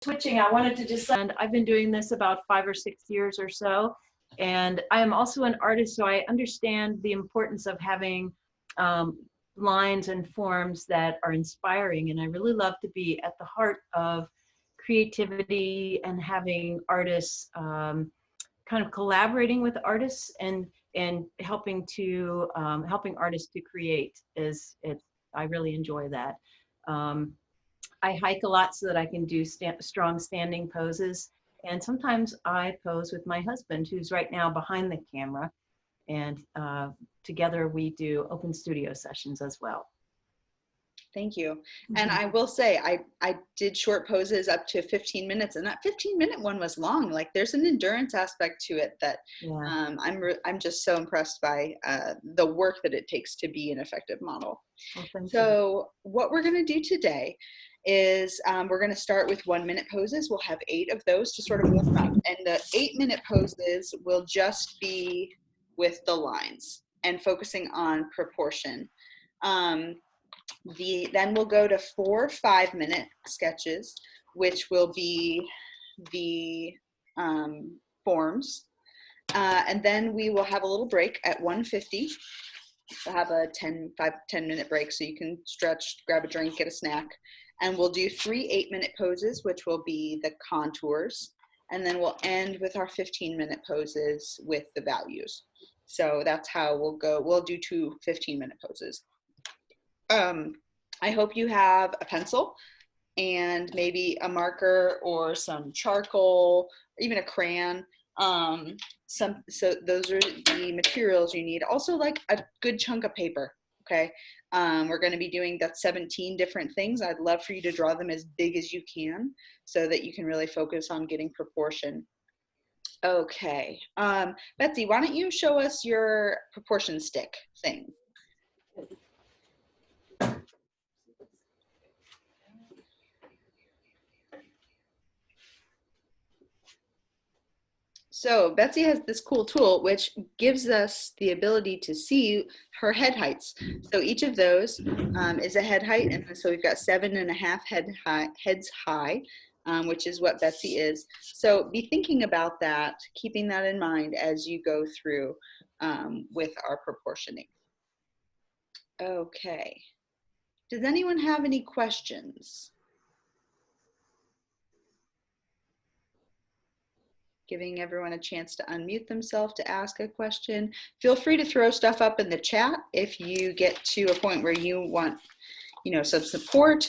switching, I wanted to just, and I've been doing this about 5 or 6 years or so. And I am also an artist, so I understand the importance of having lines and forms that are inspiring. And I really love to be at the heart of creativity and having artists kind of collaborating with artists and helping artists to create I really enjoy that. I hike a lot so that I can do strong standing poses. And sometimes I pose with my husband, who's right now behind the camera. And together we do open studio sessions as well. Thank you. And I will say, I did short poses up to 15 minutes, and that 15-minute one was long. Like, there's an endurance aspect to it that I'm just so impressed by the work that it takes to be an effective model. Well, so what we're going to do today is we're going to start with 1-minute poses. We'll have 8 of those to sort of warm up. And the 8-minute poses will just be with the lines and focusing on proportion. Then we'll go to 4 5-minute sketches, which will be the forms. And then we will have a little break at 1:50. We'll have a 10-minute break so you can stretch, grab a drink, get a snack. And we'll do 3 8-minute poses, which will be the contours. And then we'll end with our 15-minute poses with the values. So that's how we'll go. We'll do 2 15-minute poses. I hope you have a pencil and maybe a marker or some charcoal, or even a crayon. So those are the materials you need. Also, like a good chunk of paper, okay? We're going to be doing that 17 different things. I'd love for you to draw them as big as you can so that you can really focus on getting proportion. Okay. Betsy, why don't you show us your proportion stick thing? So Betsy has this cool tool which gives us the ability to see her head heights. So each of those is a head height, and so we've got 7.5 heads high, which is what Betsy is. So be thinking about that, keeping that in mind as you go through with our proportioning. Okay. Does anyone have any questions? Giving everyone a chance to unmute themselves to ask a question. Feel free to throw stuff up in the chat if you get to a point where you want, some support.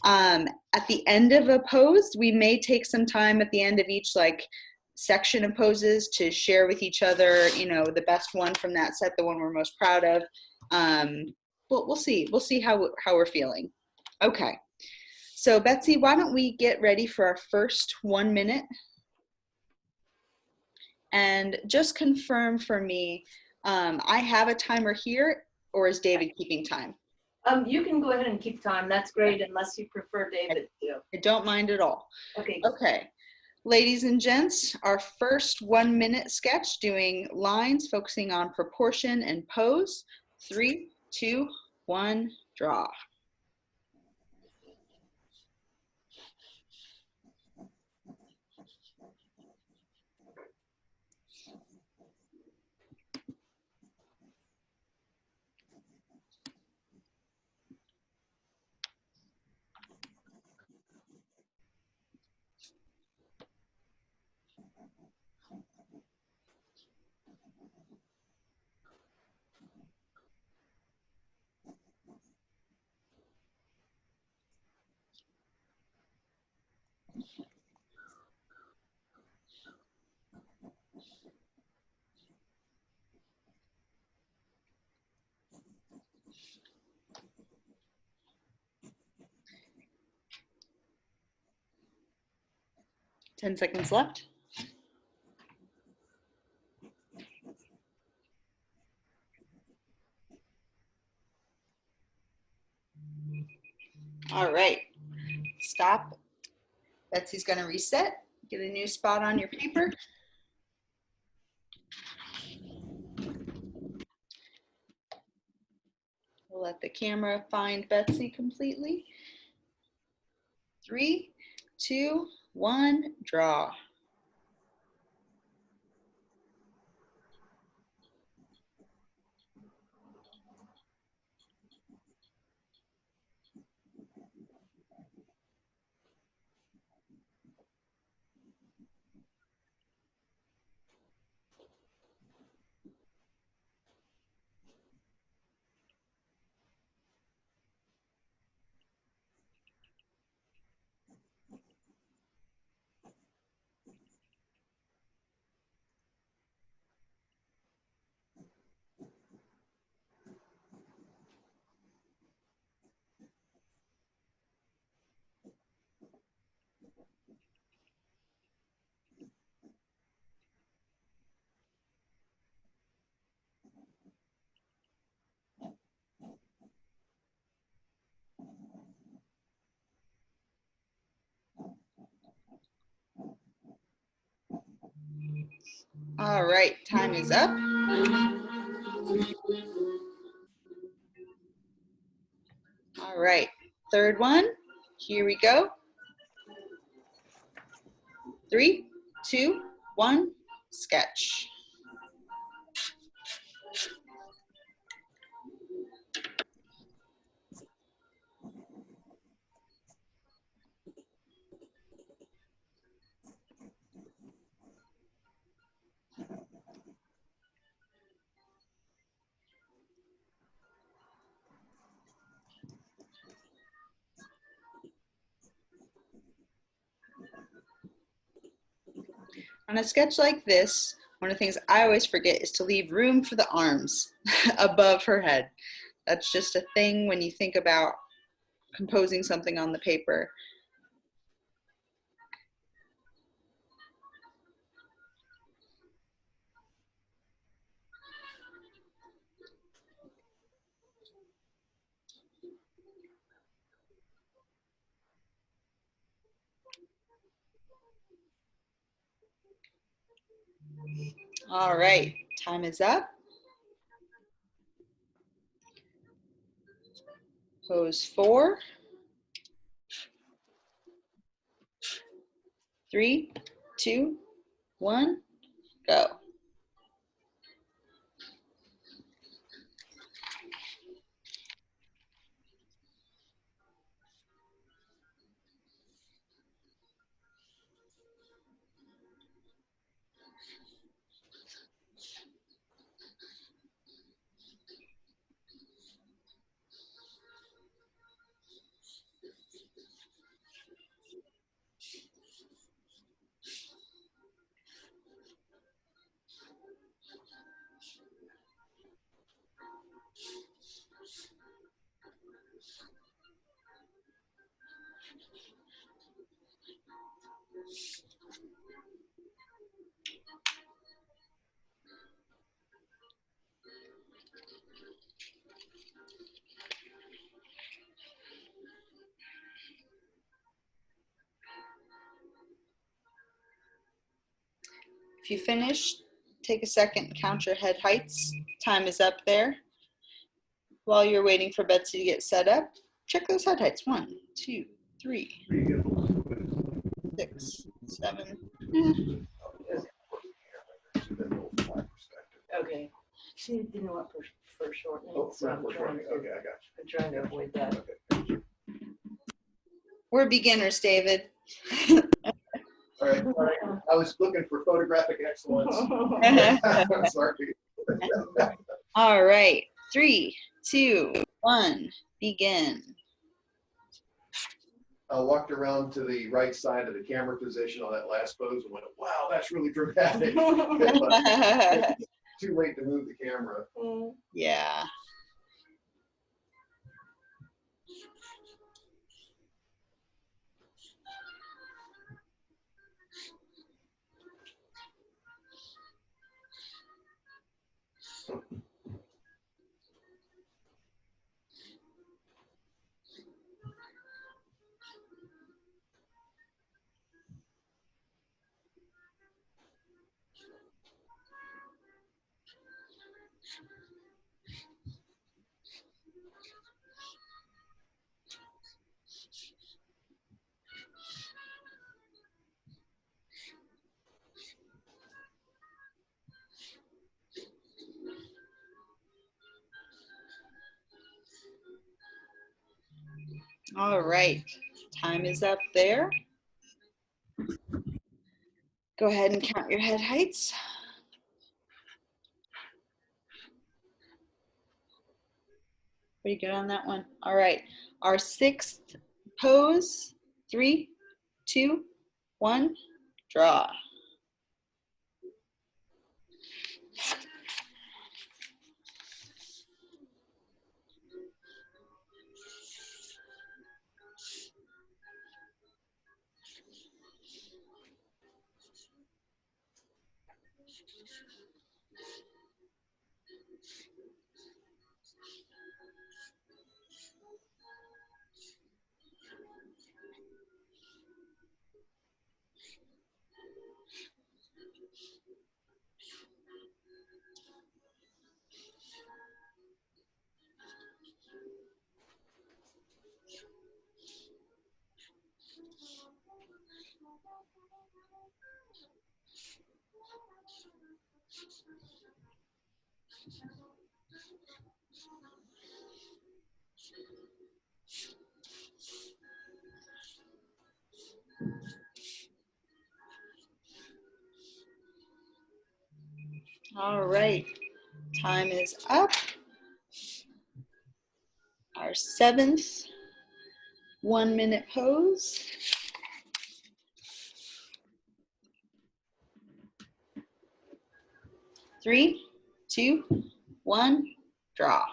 At the end of a pose, we may take some time at the end of each section of poses to share with each other, the best one from that set, the one we're most proud of. We'll see. We'll see how we're feeling. Okay. So Betsy, why don't we get ready for our first 1 minute? And just confirm for me, I have a timer here, or is David keeping time? You can go ahead and keep time. That's great, unless you prefer David to. I don't mind at all. Okay. Okay. Ladies and gents, our first 1 minute sketch doing lines, focusing on proportion and pose. 3, 2, 1, draw. Ten seconds left. All right, stop. Betsy's going to reset. Get a new spot on your paper. We'll let the camera find Betsy completely. 3, 2, 1, draw. All right, time is up. All right, third one. Here we go. 3, 2, 1, sketch. On a sketch like this, one of the things I always forget is to leave room for the arms above her head. That's just a thing when you think about composing something on the paper. All right, time is up. Pose 4, 3, 2, 1, go. If you finish, take a second, count your head heights. Time is up there. While you're waiting for Betsy to get set up, check those head heights. 1, 2, 3, 6, 7. Okay. She didn't want for shortening. Oh, so not for shortening. Okay, I got I'm trying to avoid that. you. Okay. We're beginners, David. All right. I was looking for photographic excellence. Sorry. All right, 3, 2, 1, begin. I walked around to the right side of the camera position on that last pose and went, wow, that's really dramatic. But too late to move the camera. Yeah. All right, time is up there. Go ahead and count your head heights. Pretty good on that one. All right, our sixth pose, 3, 2, 1, draw. All right, time is up. Our seventh 1-minute pose. 3, 2, 1, draw.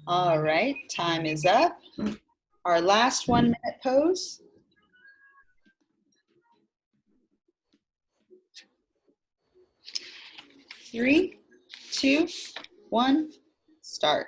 All right, time is up. Our last 1-minute pose. 3, 2, 1, start.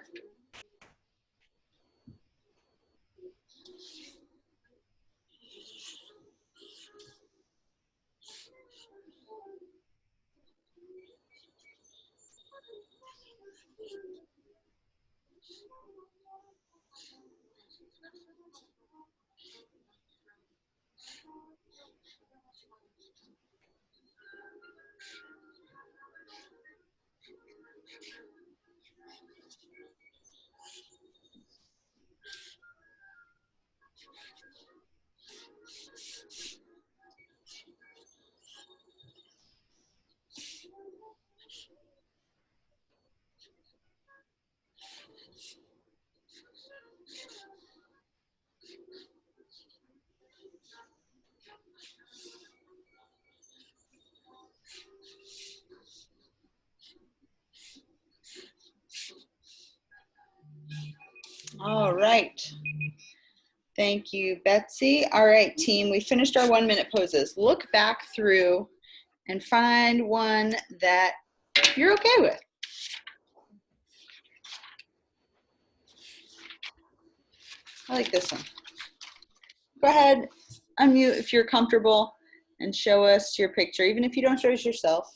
All right. Thank you, Betsy. All right, team, we finished our 1-minute poses. Look back through and find one that you're okay with. I like this one. Go ahead, unmute if you're comfortable and show us your picture, even if you don't show us yourself.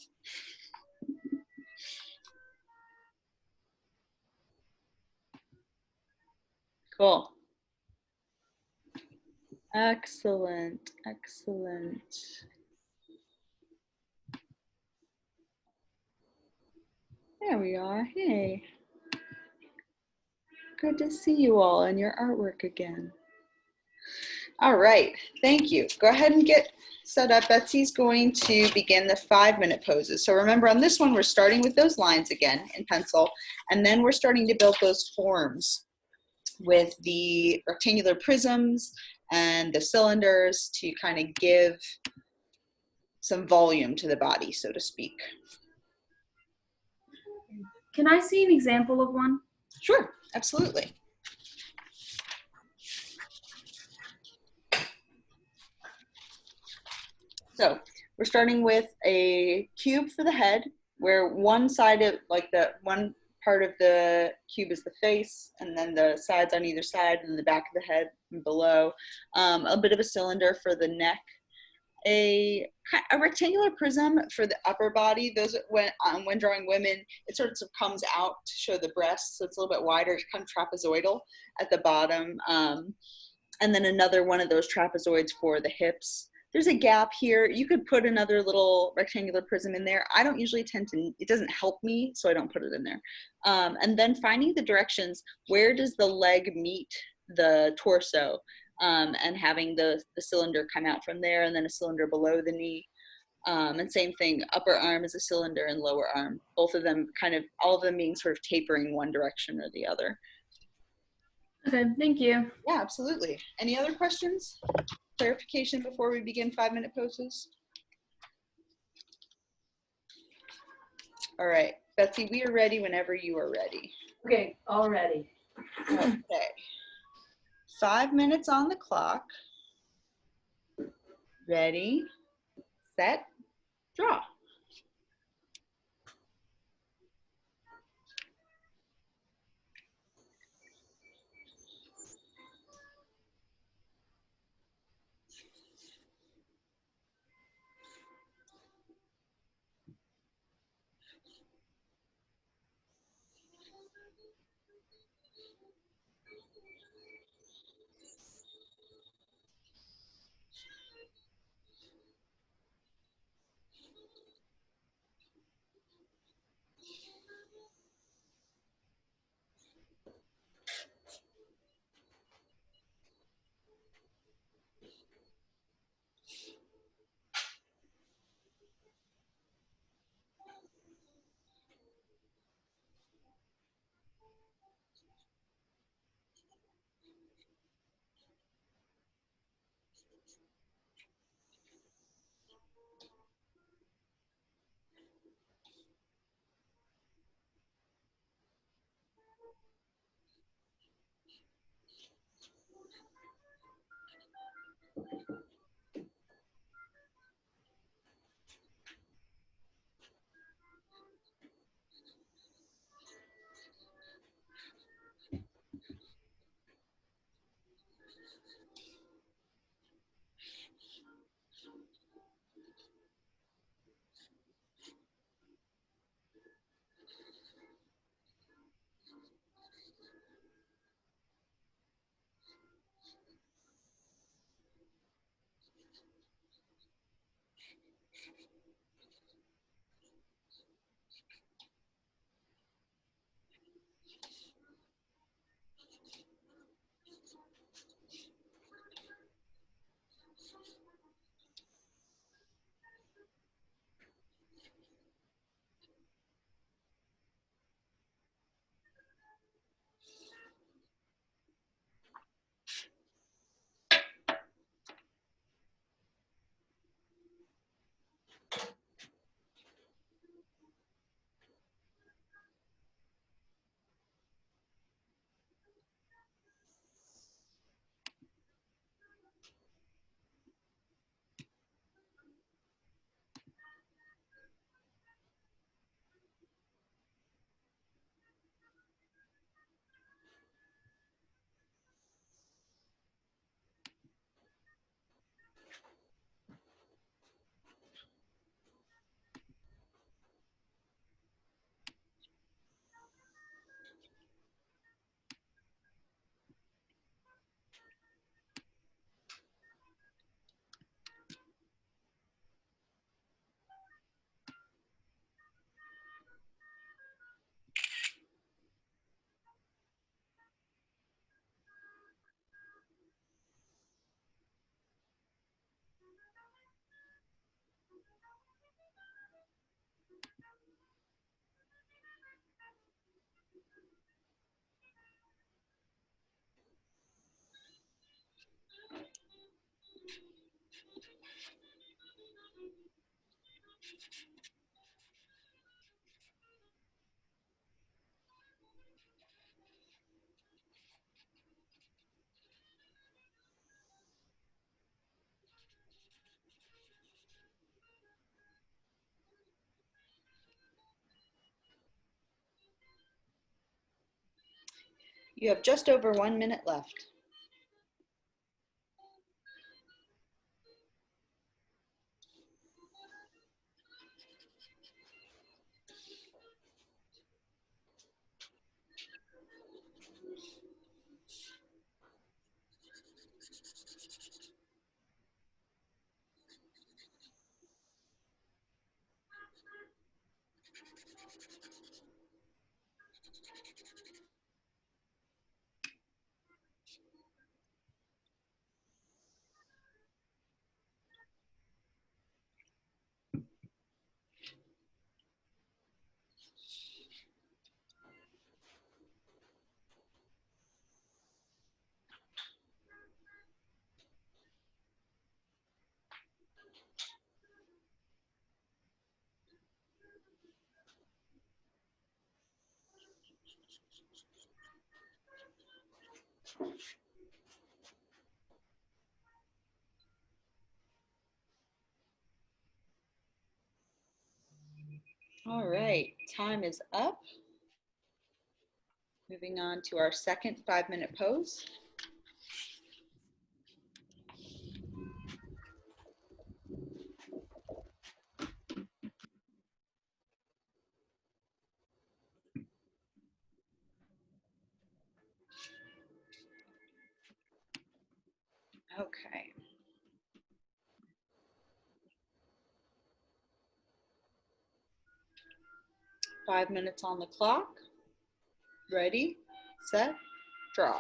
Cool. Excellent, excellent. There we are. Hey. Good to see you all and your artwork again. All right, thank you. Go ahead and get set up. Betsy's going to begin the 5-minute poses. So remember, on this one, we're starting with those lines again in pencil, and then we're starting to build those forms. with the rectangular prisms and the cylinders to kind of give some volume to the body, so to speak. Can I see an example of one? Sure, absolutely. So we're starting with a cube for the head, where one side of, like the one part of the cube is the face, and then the sides on either side, and the back of the head and below. A bit of a cylinder for the neck. A rectangular prism for the upper body. Those, when drawing women, it sort of comes out to show the breasts, so it's a little bit wider, kind of trapezoidal at the bottom. And then another one of those trapezoids for the hips. There's a gap here. You could put another little rectangular prism in there. I don't usually tend to, it doesn't help me, so I don't put it in there. And then finding the directions, where does the leg meet the torso? And having the cylinder come out from there, and then a cylinder below the knee. And same thing, upper arm is a cylinder and lower arm. Both of them kind of, all of them being sort of tapering one direction or the other. Okay, thank you. Yeah, absolutely. Any other questions? Clarification before we begin 5-minute poses? All right, Betsy, we are ready whenever you are ready. Okay, all ready. Okay. 5 minutes on the clock. Ready, set, draw. You have just over 1 minute left. All right, time is up. Moving on to our second 5-minute pose. Okay. Five minutes on the clock. Ready, set, draw.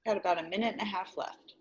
Got about a minute and a half left.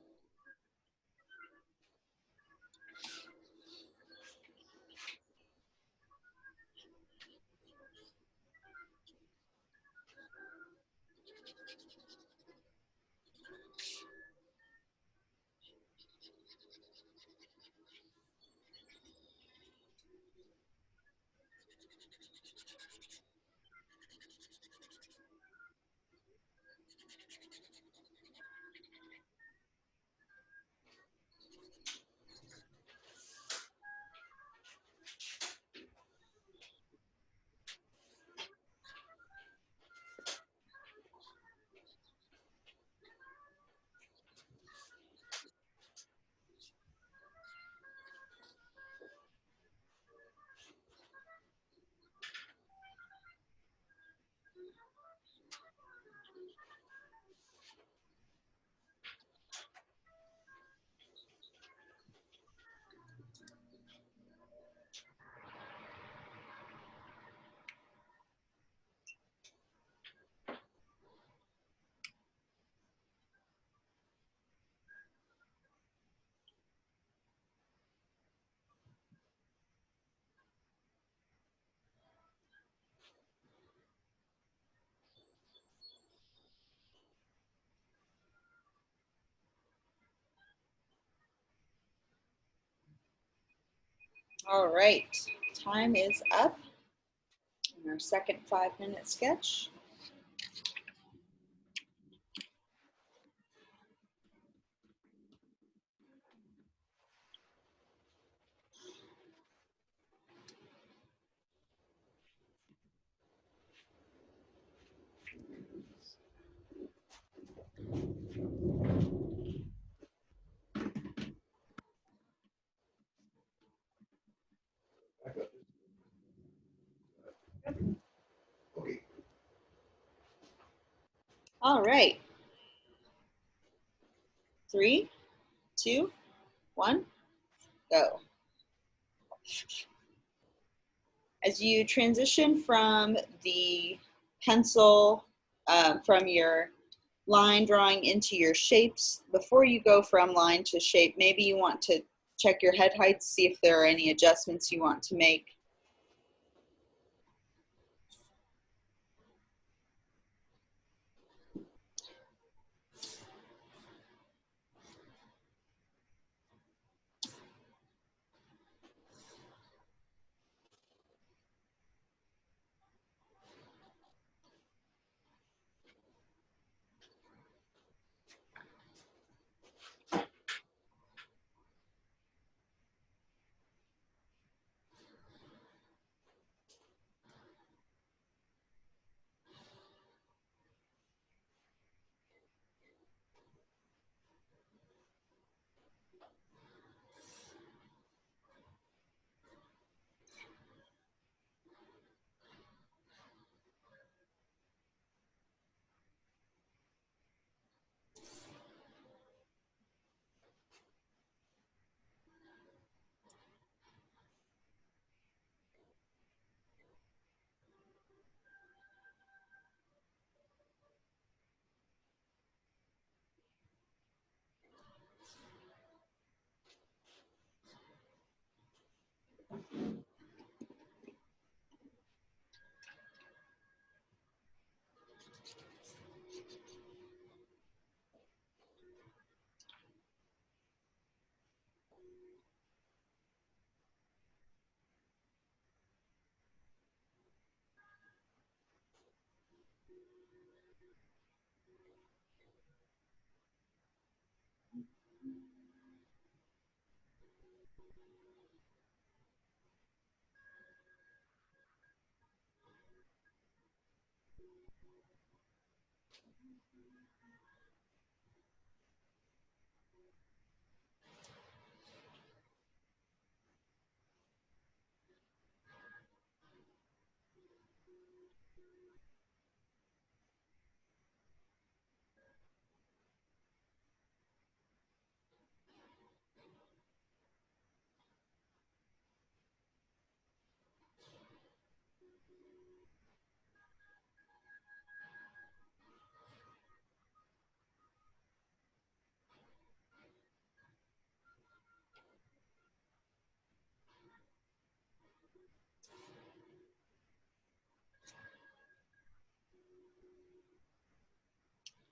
All right, time is up in our second 5-minute sketch. Okay. All right. 3, 2, 1, go. As you transition from the pencil, from your line drawing into your shapes, before you go from line to shape, maybe you want to check your head heights, see if there are any adjustments you want to make.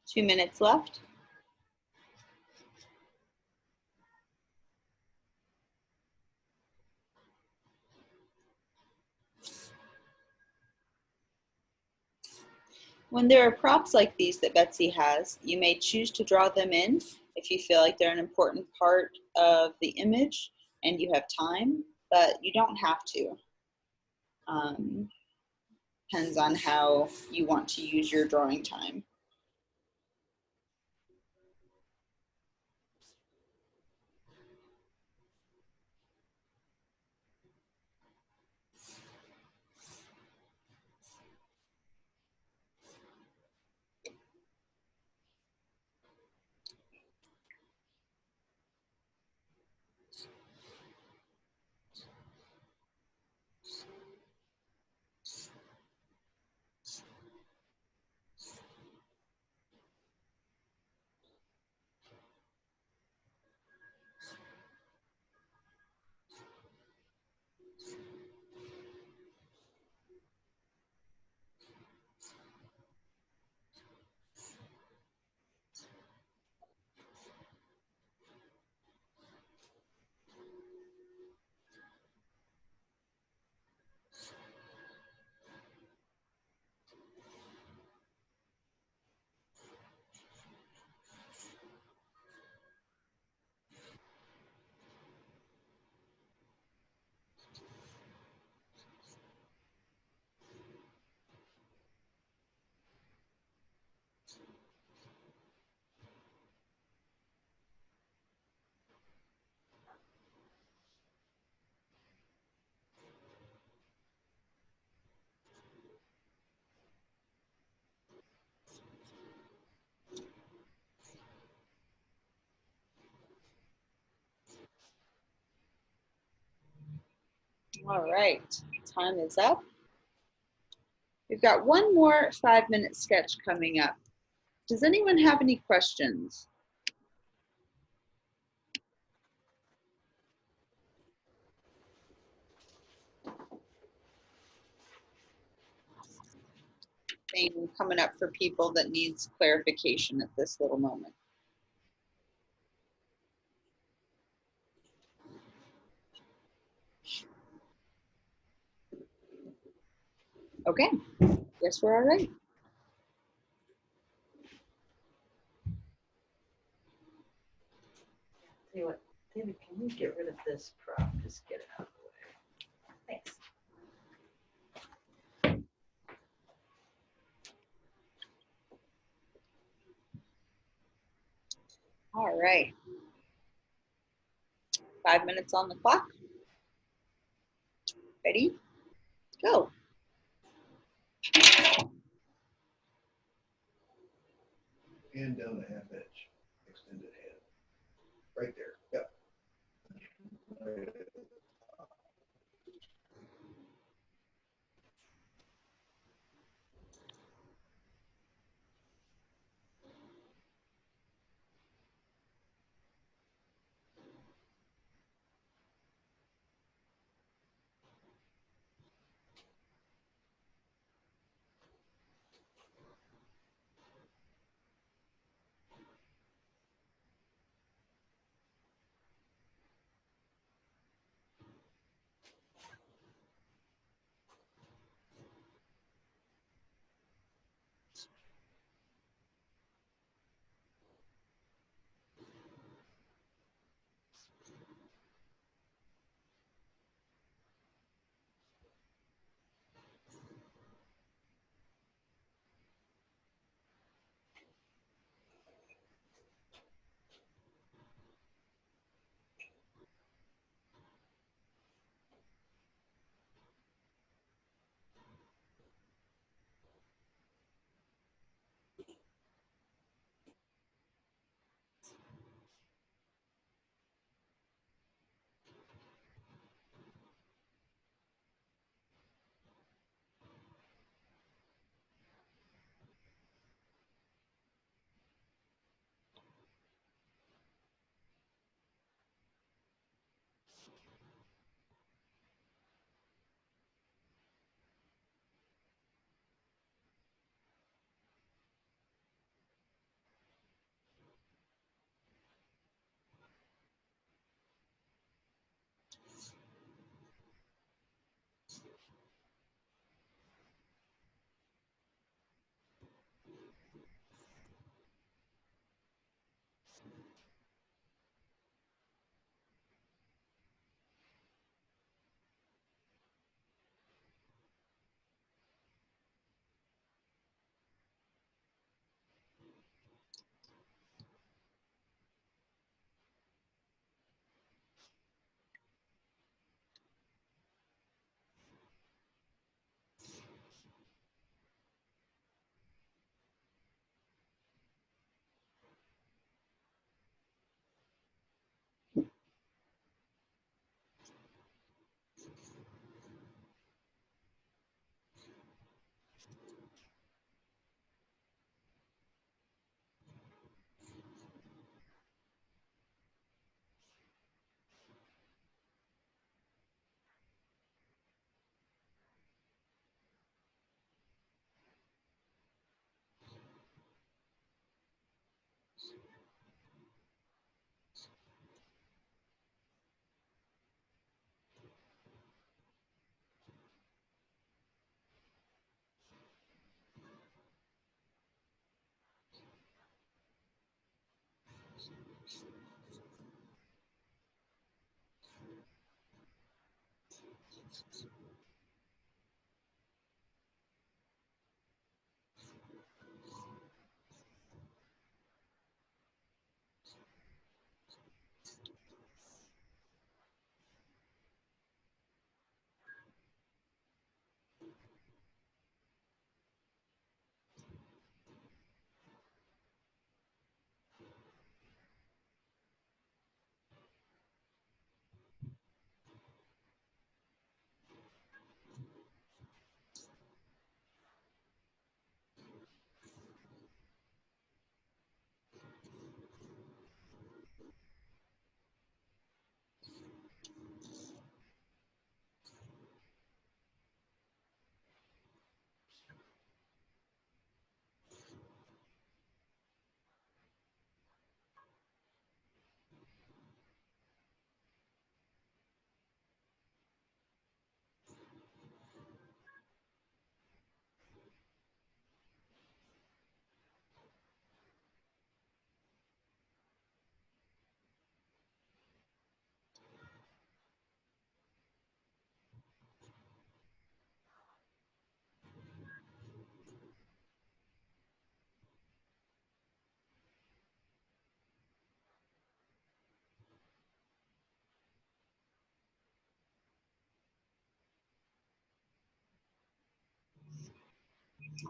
2 minutes left. When there are props like these that Betsy has, you may choose to draw them in if you feel like they're an important part of the image and you have time, but you don't have to. Depends on how you want to use your drawing time. All right, time is up. We've got one more 5-minute sketch coming up. Does anyone have any questions? Thing coming up for people that needs clarification at this little moment. Okay, guess we're all right. Tell you what, David, can you get rid of this prop? Just get it out of the way. Thanks. All right. 5 minutes on the clock. Ready? Go. Hand down a half inch, extended hand. Right there, yep.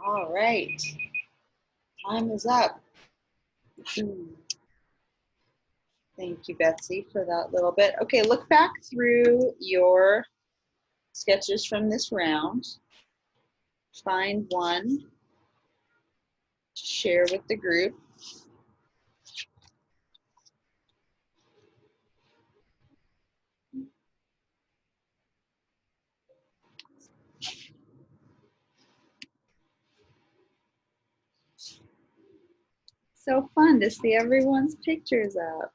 All right. Time is up. Thank you, Betsy, for that little bit. Okay, look back through your sketches from this round. Find one to share with the group. So fun to see everyone's pictures up.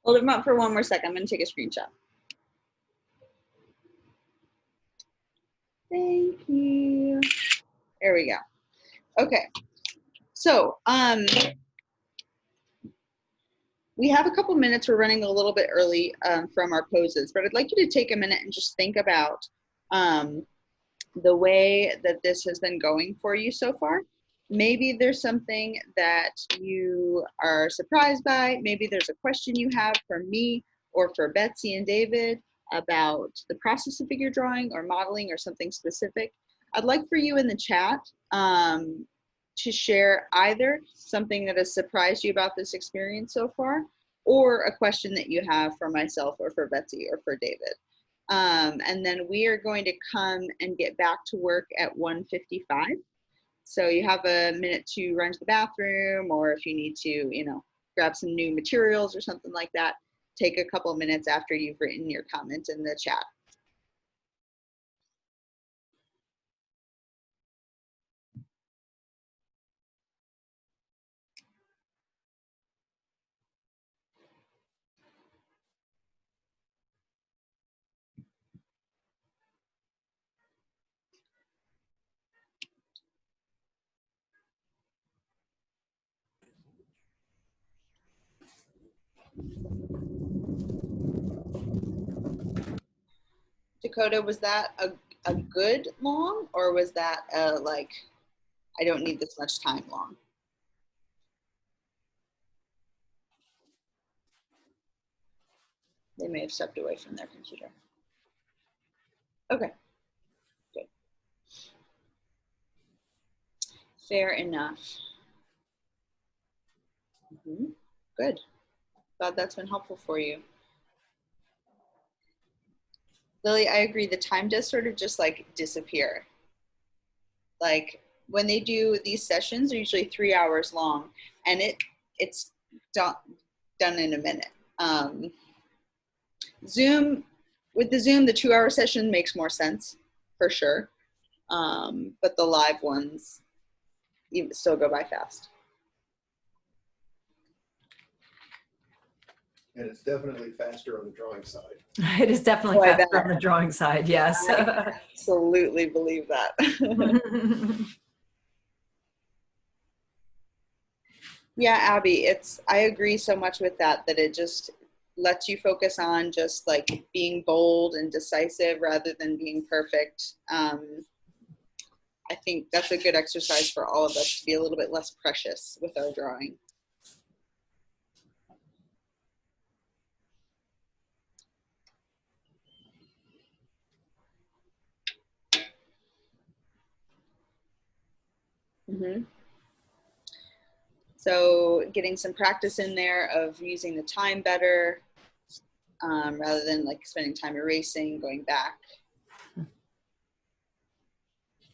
Hold them up for one more second. I'm going to take a screenshot. Thank you. There we go. Okay. So, we have a couple minutes. We're running a little bit early from our poses, but I'd like you to take a minute and just think about the way that this has been going for you so far. Maybe there's something that you are surprised by. Maybe there's a question you have for me or for Betsy and David about the process of figure drawing or modeling or something specific. I'd like for you in the chat to share either something that has surprised you about this experience so far, or a question that you have for myself or for Betsy or for David. And then we are going to come and get back to work at 1:55. So you have a minute to run to the bathroom, or if you need to, you know, grab some new materials or something like that, take a couple of minutes after you've written your comment in the chat. Dakota, was that a good long, or was that like, I don't need this much time long? They may have stepped away from their computer. Okay, good. Fair enough. Good. Glad that's been helpful for you. Lily, I agree. The time does sort of just like disappear. Like when they do these sessions, are usually 3 hours long, and it's done in a minute. With the Zoom, the 2-hour session makes more sense for sure, but the live ones still go by fast. And it's definitely faster on the drawing side. It is definitely Oh, I faster bet. on the drawing side, yes. I absolutely believe that. Yeah, Abby, I agree so much with that it just lets you focus on just like being bold and decisive rather than being perfect. I think that's a good exercise for all of us to be a little bit less precious with our drawing. So getting some practice in there of using the time better, rather than like spending time erasing, going back.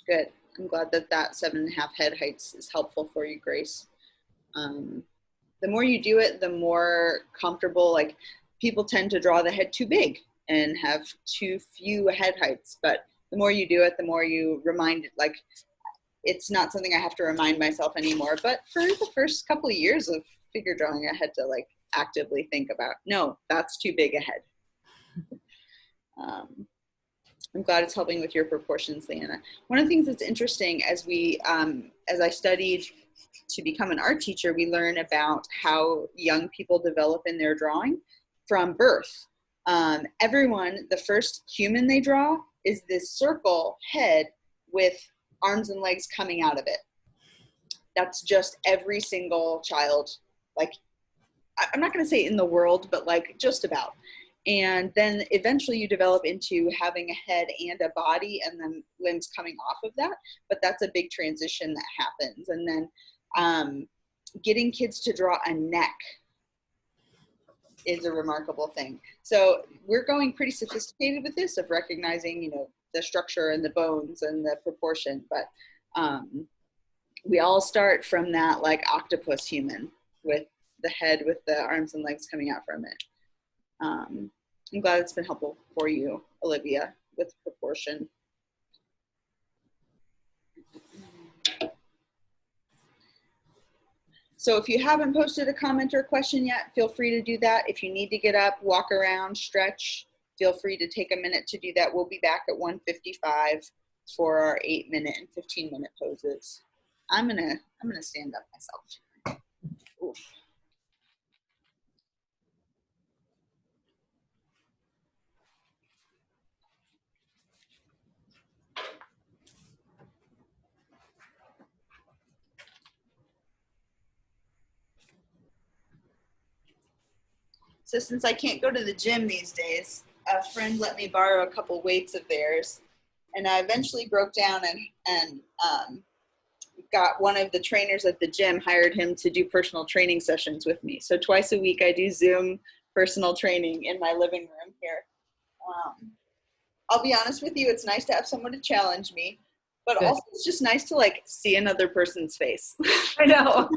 Good. I'm glad that 7.5 head heights is helpful for you, Grace. The more you do it, the more comfortable, like people tend to draw the head too big and have too few head heights, but the more you do it, the more you remind it, like it's not something I have to remind myself anymore. But for the first couple of years of figure drawing, I had to like actively think about, no, that's too big a head. I'm glad it's helping with your proportions, Leanna. One of the things that's interesting as I studied to become an art teacher, we learn about how young people develop in their drawing from birth. Everyone, the first human they draw is this circle head with arms and legs coming out of it. That's just every single child, like, I'm not going to say in the world, but like just about. And then eventually you develop into having a head and a body and then limbs coming off of that. But that's a big transition that happens. And then getting kids to draw a neck is a remarkable thing. So we're going pretty sophisticated with this, of recognizing, you know, the structure and the bones and the proportion. But we all start from that like octopus human with the head with the arms and legs coming out from it. I'm glad it's been helpful for you, Olivia, with proportion. So if you haven't posted a comment or a question yet, feel free to do that. If you need to get up, walk around, stretch, feel free to take a minute to do that. We'll be back at 1:55 for our 8-minute and 15-minute poses. I'm gonna stand up myself. Oof. So since I can't go to the gym these days, a friend let me borrow a couple weights of theirs, and I eventually broke down and got one of the trainers at the gym, hired him to do personal training sessions with me. So twice a week I do Zoom personal training in my living room here. I'll be honest with you, it's nice to have someone to challenge me, but Good. also it's just nice to like see another person's face. I know.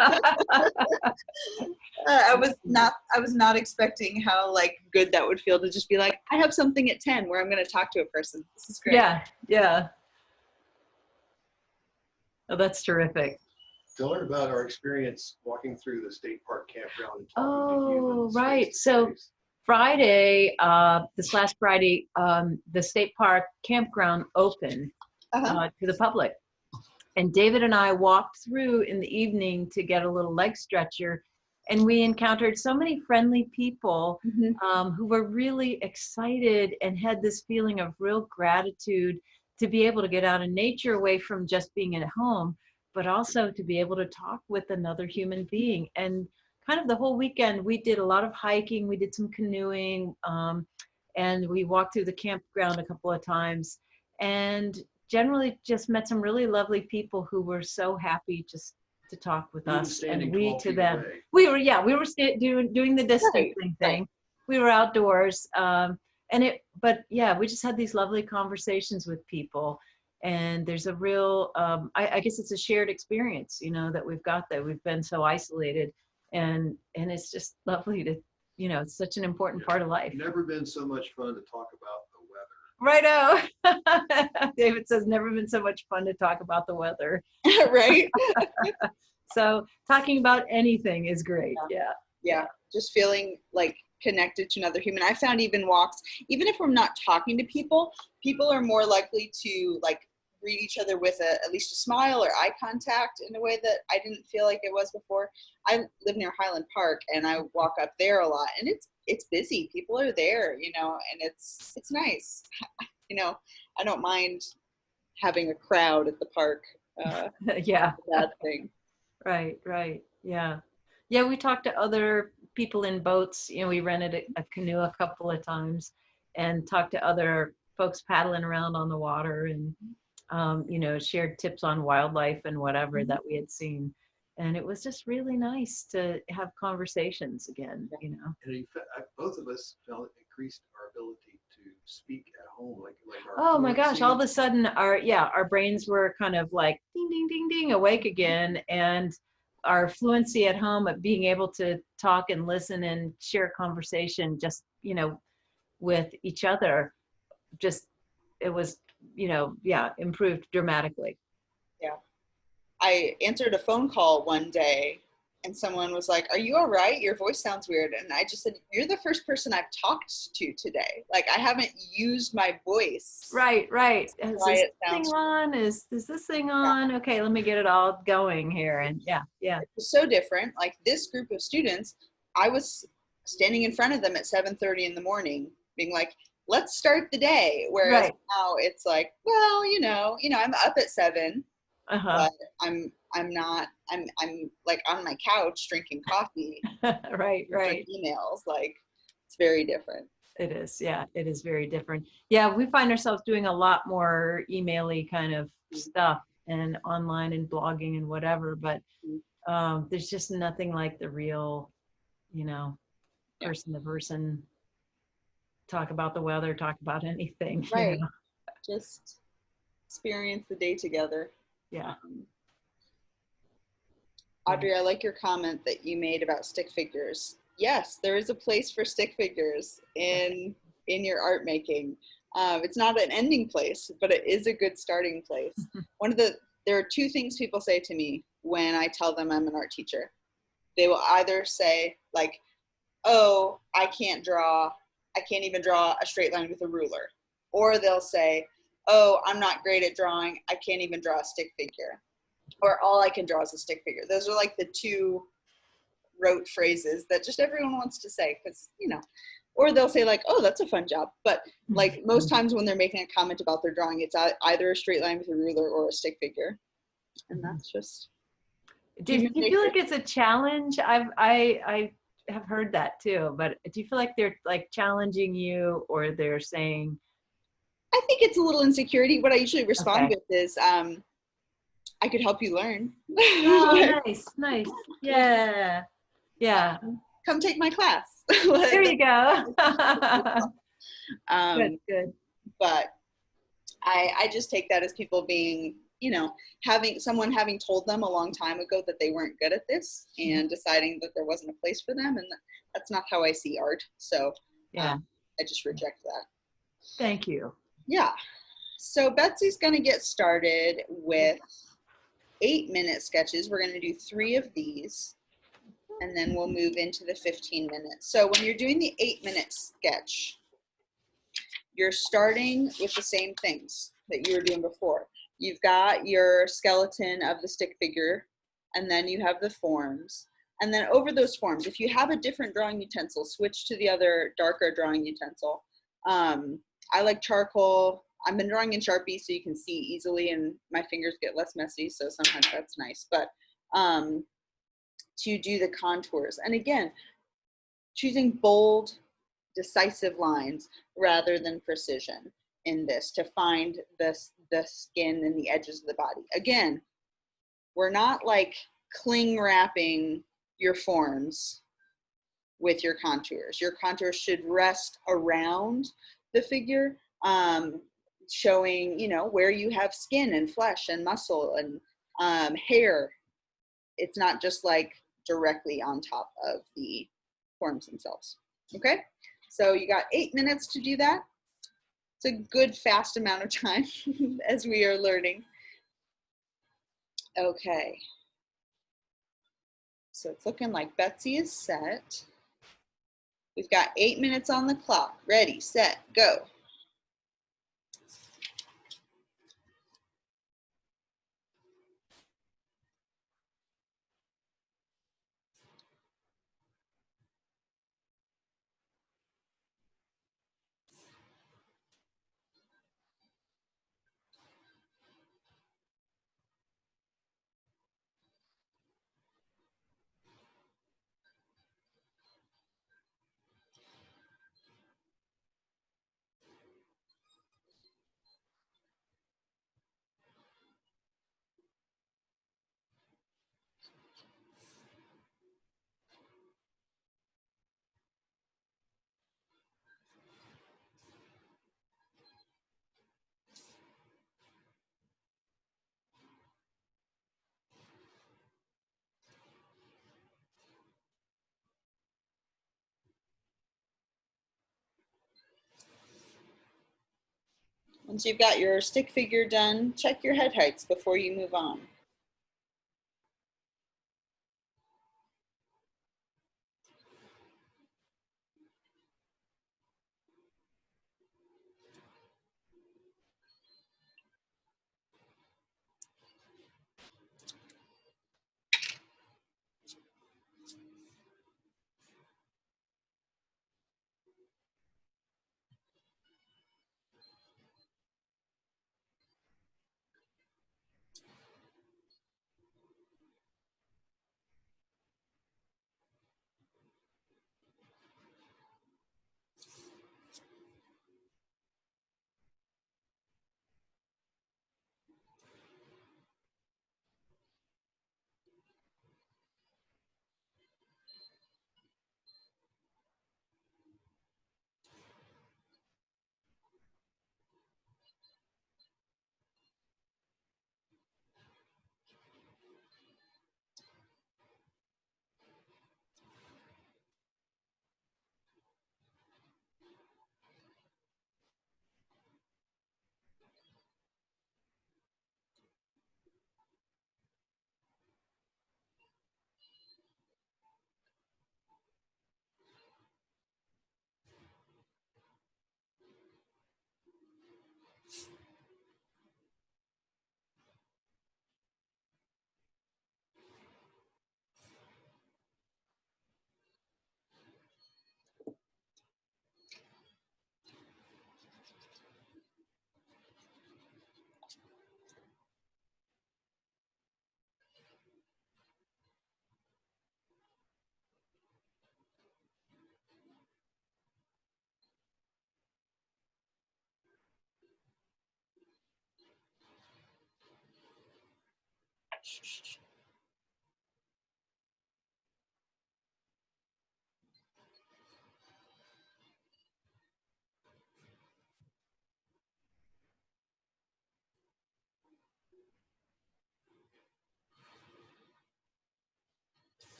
I was not expecting how like good that would feel to just be like, I have something at 10 where I'm going to talk to a person. This is great. Yeah, yeah. Oh, that's terrific. To learn about our experience walking through the state park campground and talking to Oh, humans right. face to So face. Friday, this last Friday, the state park campground opened to the public. And David and I walked through in the evening to get a little leg stretcher. And we encountered so many friendly people who were really excited and had this feeling of real gratitude to be able to get out in nature away from just being at home, but also to be able to talk with another human being. And kind of the whole weekend, we did a lot of hiking, we did some canoeing, and we walked through the campground a couple of times. And generally just met some really lovely people who were so happy just to talk with Even us, standing and we 12 to feet them. away. We were doing the distancing thing. We were outdoors, but we just had these lovely conversations with people, and there's a real I guess it's a shared experience, you know, that we've got, that we've been so isolated, and it's just lovely to, you know, it's such an important part of life. Never been so much fun to talk about the weather. Righto. David says, never been so much fun to talk about the weather. Right? So talking about anything is great. Yeah. Just feeling like connected to another human. I found even walks, even if we're not talking to people, people are more likely to like greet each other with at least a smile or eye contact in a way that I didn't feel like it was before. I live near Highland Park and I walk up there a lot, and it's busy. People are there, you know, and it's nice. You know, I don't mind having a crowd at the park. Yeah. Bad thing. Right. Yeah. We talked to other people in boats. You know, we rented a canoe a couple of times and talked to other folks paddling around on the water, and you know, shared tips on wildlife and whatever that we had seen. And it was just really nice to have conversations again, you know. And both of us felt increased our ability to speak at home, like our Oh my gosh, all of fluency. a sudden our brains were kind of like ding, ding, ding, ding, awake again. And our fluency at home at being able to talk and listen and share conversation just, you know, with each other, just, it was, you know, improved dramatically. Yeah. I answered a phone call one day and someone was like, "Are you all right? Your voice sounds weird." And I just said, "You're the first person I've talked to today. Like, I haven't used my voice." Right. Is Why this it thing sounds on? Is this thing on? Okay, let me get it all going here. And yeah. It was so different. Like, this group of students, I was standing in front of them at 7:30 in the morning being like, "Let's start the day." Whereas Right. now it's like, well, I'm up at 7, Uh-huh. but I'm not, I'm like on my couch drinking coffee, Right. answering emails. Like, it's very different. It is, yeah, it is very different. Yeah, we find ourselves doing a lot more email-y kind of stuff and online and blogging and whatever, but there's just nothing like the real, you know, Yeah. person to person, talk about the weather, talk about anything, you Right. know. Just experience the day together. Yeah. Audrey, I like your comment that you made about stick figures. Yes, there is a place for stick figures in your art making. It's not an ending place, but it is a good starting place. There are two things people say to me when I tell them I'm an art teacher. They will either say like, "Oh, I can't even draw a straight line with a ruler," or they'll say, "Oh, I'm not great at drawing. I can't even draw a stick figure." Or all I can draw is a stick figure. Those are like the two rote phrases that just everyone wants to say because, or they'll say like, "Oh, that's a fun job." But like most times when they're making a comment about their drawing, it's either a straight line with a ruler or a stick figure. And that's just. Do you feel like it's a challenge? I have heard that too, but do you feel like they're like challenging you or they're saying? I think it's a little insecurity. What I usually respond Okay. with is, I could help you learn. Oh, nice. Yeah. Yeah. Come take my class. There you go. um, Good. but I just take that as people being, having told them a long time ago that they weren't good at this and deciding that there wasn't a place for them. And that's not how I see art. So Yeah. I just reject that. Thank you. Yeah. So Betsy's going to get started with 8-minute sketches. We're going to do 3 of these, and then we'll move into the 15 minutes. So when you're doing the 8-minute sketch, you're starting with the same things that you were doing before. You've got your skeleton of the stick figure, and then you have the forms. And then over those forms, if you have a different drawing utensil, switch to the other darker drawing utensil. I like charcoal. I've been drawing in Sharpie so you can see easily and my fingers get less messy, so sometimes that's nice. But to do the contours. And again, choosing bold, decisive lines rather than precision in this to find the skin and the edges of the body. Again, we're not like cling wrapping your forms with your contours. Your contours should rest around the figure, showing, where you have skin and flesh and muscle and hair. It's not just like directly on top of the forms themselves. Okay, so you got 8 minutes to do that. It's a good fast amount of time as we are learning. Okay, so it's looking like Betsy is set. We've got 8 minutes on the clock. Ready, set, go. Once you've got your stick figure done, check your head heights before you move on.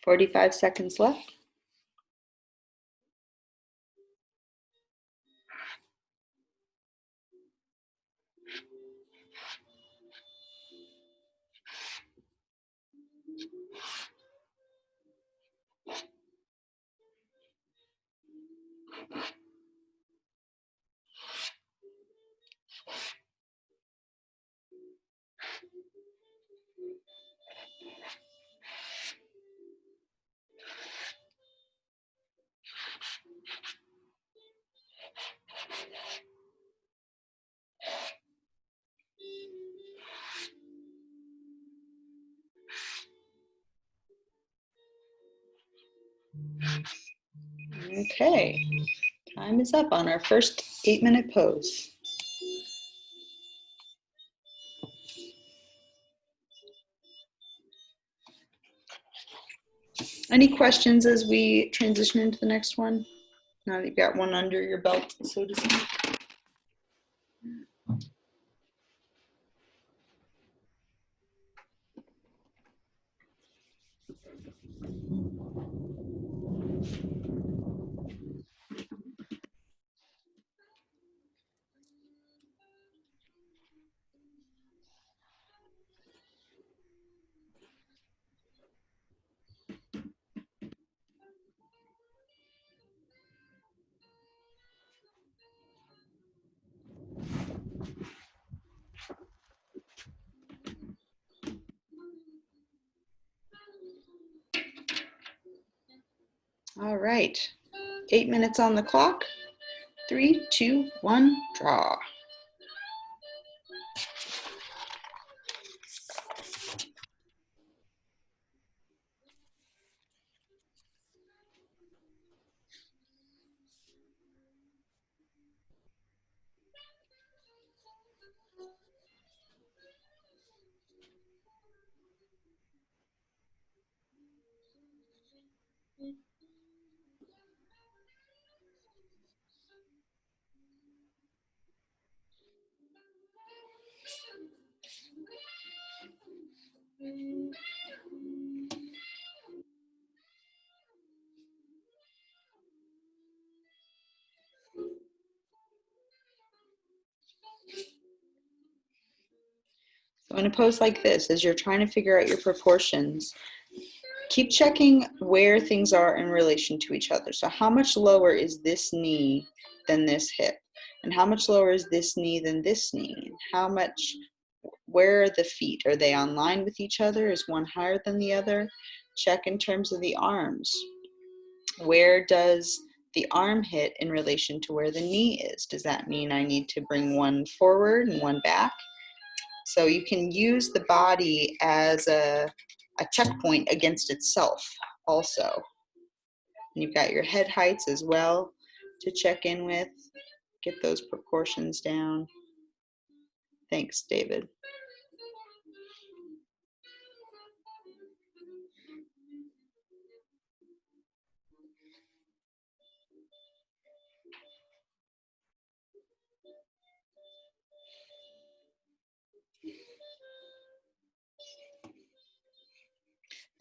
45 seconds left. Okay. Time is up on our first 8-minute pose. Any questions as we transition into the next one? Now that you've got one under your belt, so to speak. All right, 8 minutes on the clock. 3, 2, 1, draw. So in a pose like this, as you're trying to figure out your proportions, keep checking where things are in relation to each other. So how much lower is this knee than this hip? And how much lower is this knee than this knee? Where are the feet? Are they on line with each other? Is one higher than the other? Check in terms of the arms. Where does the arm hit in relation to where the knee is? Does that mean I need to bring one forward and one back? So you can use the body as a checkpoint against itself also. And you've got your head heights as well to check in with. Get those proportions down. Thanks, David.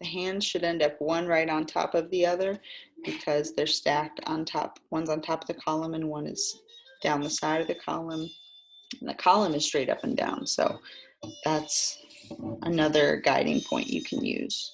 The hands should end up one right on top of the other because they're stacked on top. One's on top of the column and one is down the side of the column. And the column is straight up and down. So that's another guiding point you can use.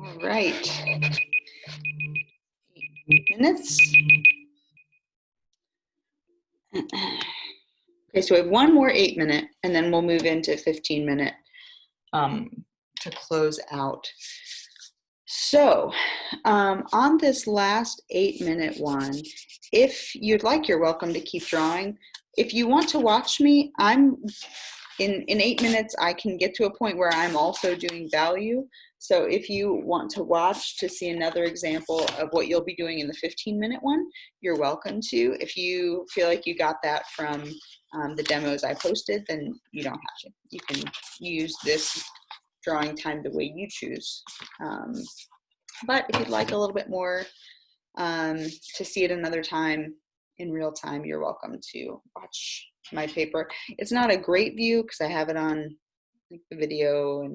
All right. 8 minutes. Okay, so we have one more 8-minute, and then we'll move into 15-minute to close out. So on this last 8-minute one, if you'd like, you're welcome to keep drawing. If you want to watch me, I'm in 8 minutes, I can get to a point where I'm also doing value. So if you want to watch to see another example of what you'll be doing in the 15-minute one, you're welcome to. If you feel like you got that from the demos I posted, then you don't have to. You can use this drawing time the way you choose. But if you'd like a little bit more to see it another time in real time, you're welcome to watch my paper. It's not a great view because I have it on like the video,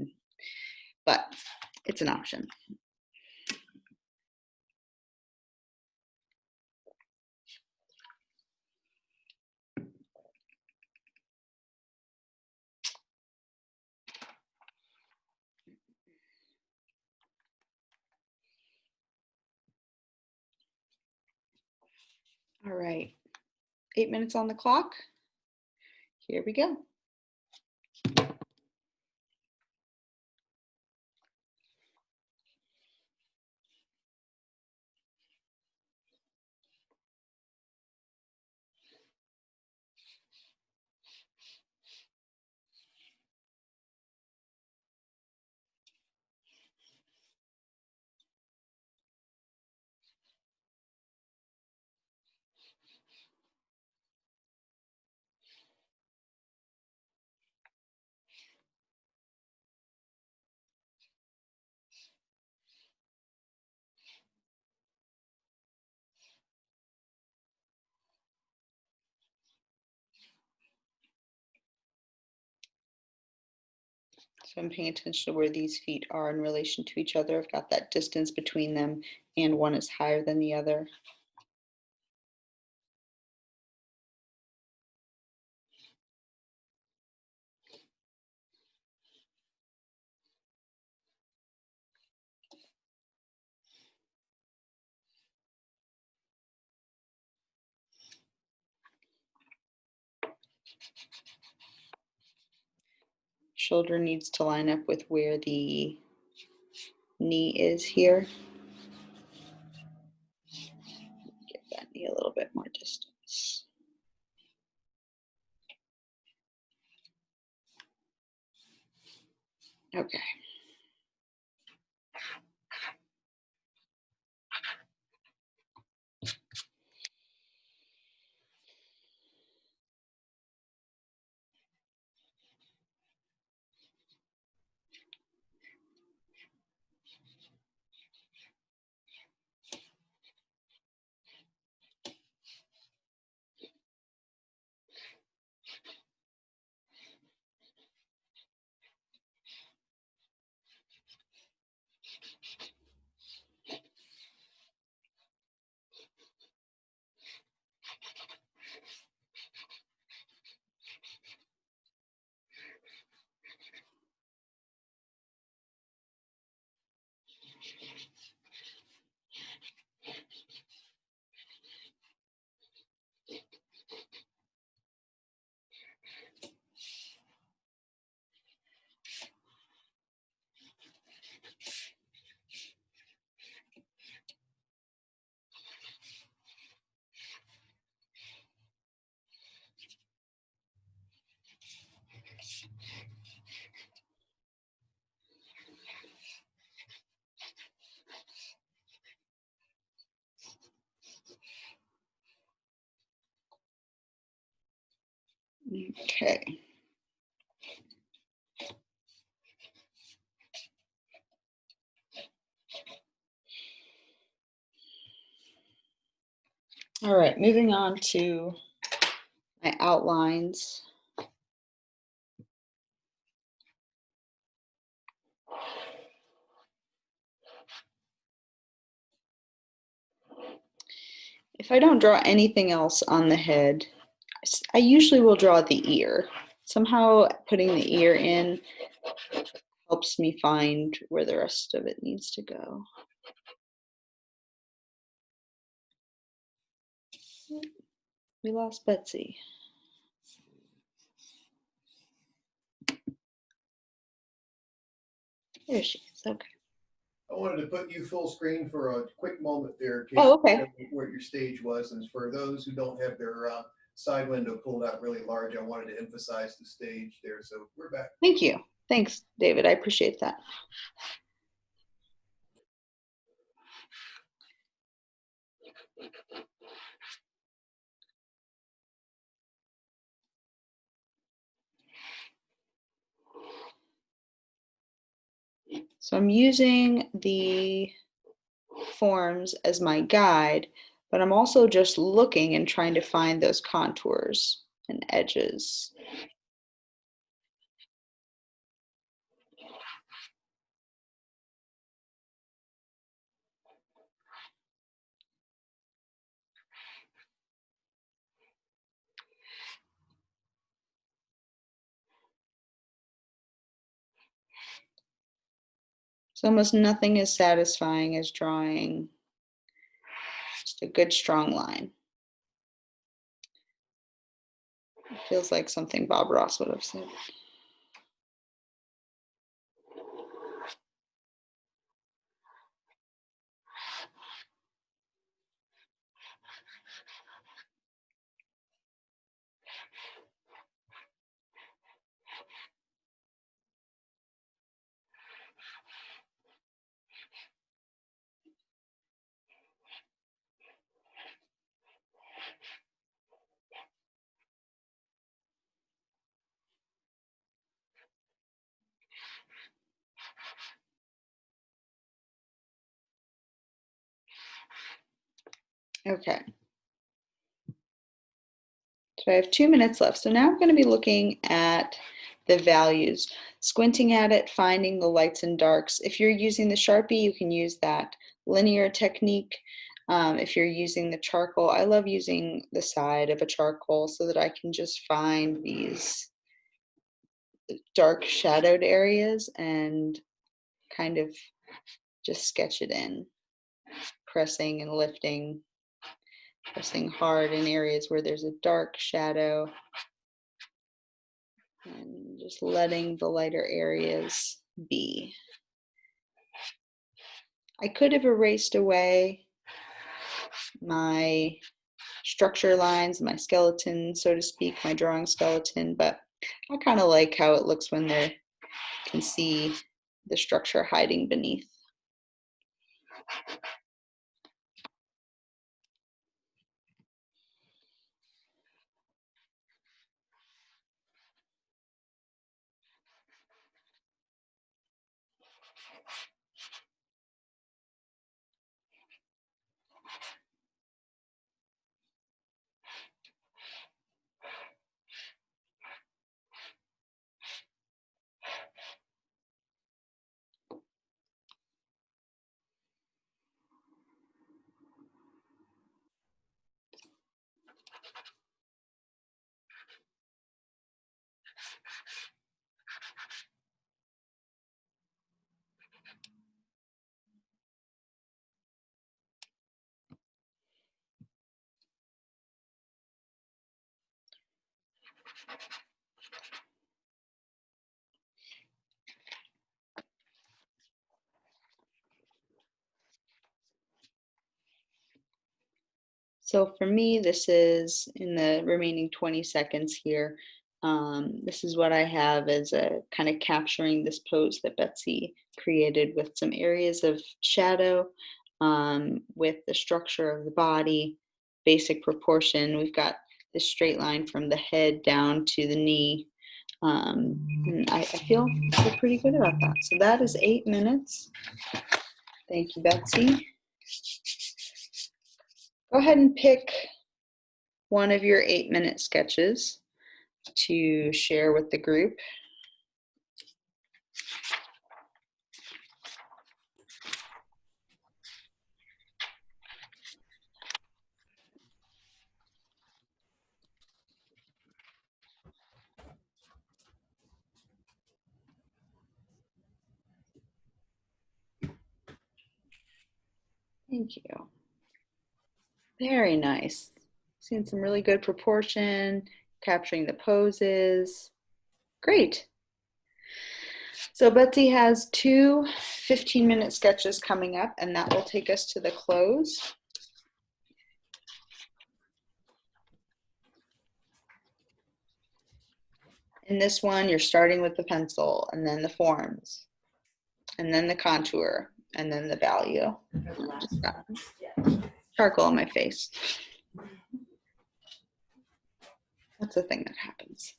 but it's an option. All right, 8 minutes on the clock. Here we go. So I'm paying attention to where these feet are in relation to each other. I've got that distance between them, and one is higher than the other. Shoulder needs to line up with where the knee is here. Give that knee a little bit more distance. Okay. Okay. All right, moving on to my outlines. If I don't draw anything else on the head, I usually will draw the ear. Somehow putting the ear in helps me find where the rest of it needs to go. We lost Betsy. There she is. Okay. I wanted to put you full screen for a quick moment there, Kate. Oh, okay. Where your stage was, and for those who don't have their side window pulled out really large, I wanted to emphasize the stage there. So we're back. Thank you. Thanks, David. I appreciate that. So I'm using the forms as my guide, but I'm also just looking and trying to find those contours and edges. So almost nothing as satisfying as drawing just a good strong line. It feels like something Bob Ross would have said. Okay. So I have 2 minutes left. So now I'm going to be looking at the values, squinting at it, finding the lights and darks. If you're using the Sharpie, you can use that linear technique. If you're using the charcoal, I love using the side of a charcoal so that I can just find these dark shadowed areas and kind of just sketch it in, pressing and lifting, pressing hard in areas where there's a dark shadow, and just letting the lighter areas be. I could have erased away my structure lines, my skeleton, so to speak, my drawing skeleton, but I kind of like how it looks when they can see the structure hiding beneath. So for me, this is in the remaining 20 seconds here. This is what I have as a kind of capturing this pose that Betsy created with some areas of shadow, with the structure of the body, basic proportion. We've got this straight line from the head down to the knee. I feel pretty good about that. So that is 8 minutes. Thank you, Betsy. Go ahead and pick one of your 8-minute sketches to share with the group. Thank you. Very nice. Seeing some really good proportion, capturing the poses. Great. So Betsy has two 15-minute sketches coming up, and that will take us to the close. In this one, you're starting with the pencil, and then the forms, and then the contour, and then the value. Just got charcoal on my face. That's the thing that happens.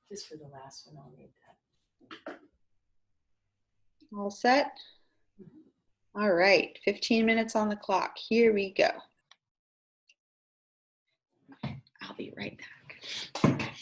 Just for the last one, I'll need that. All set? All right, 15 minutes on the clock. Here we go. I'll be right back.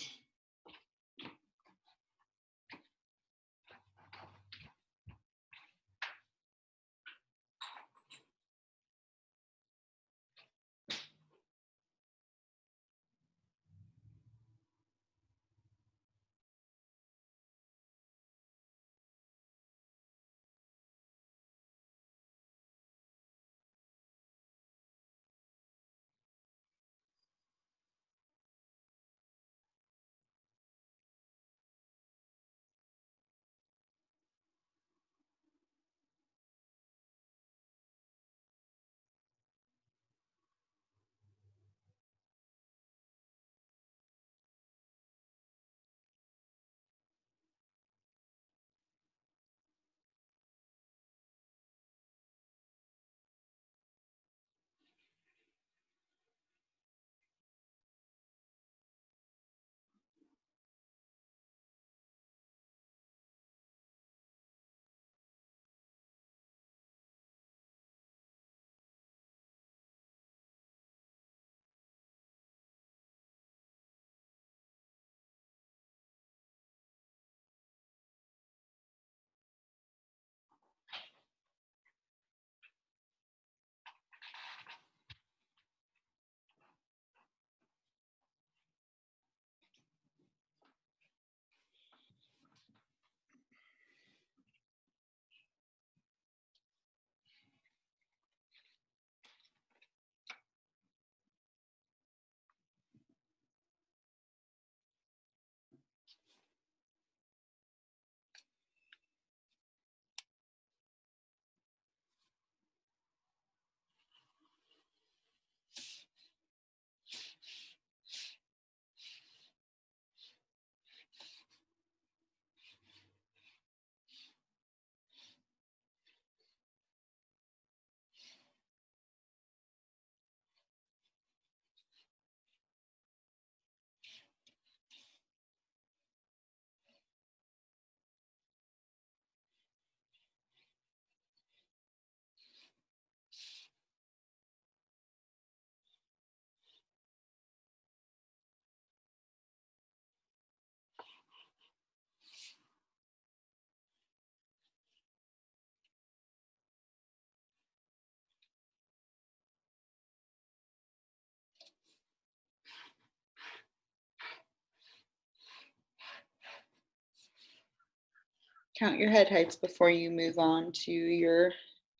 Count your head heights before you move on to your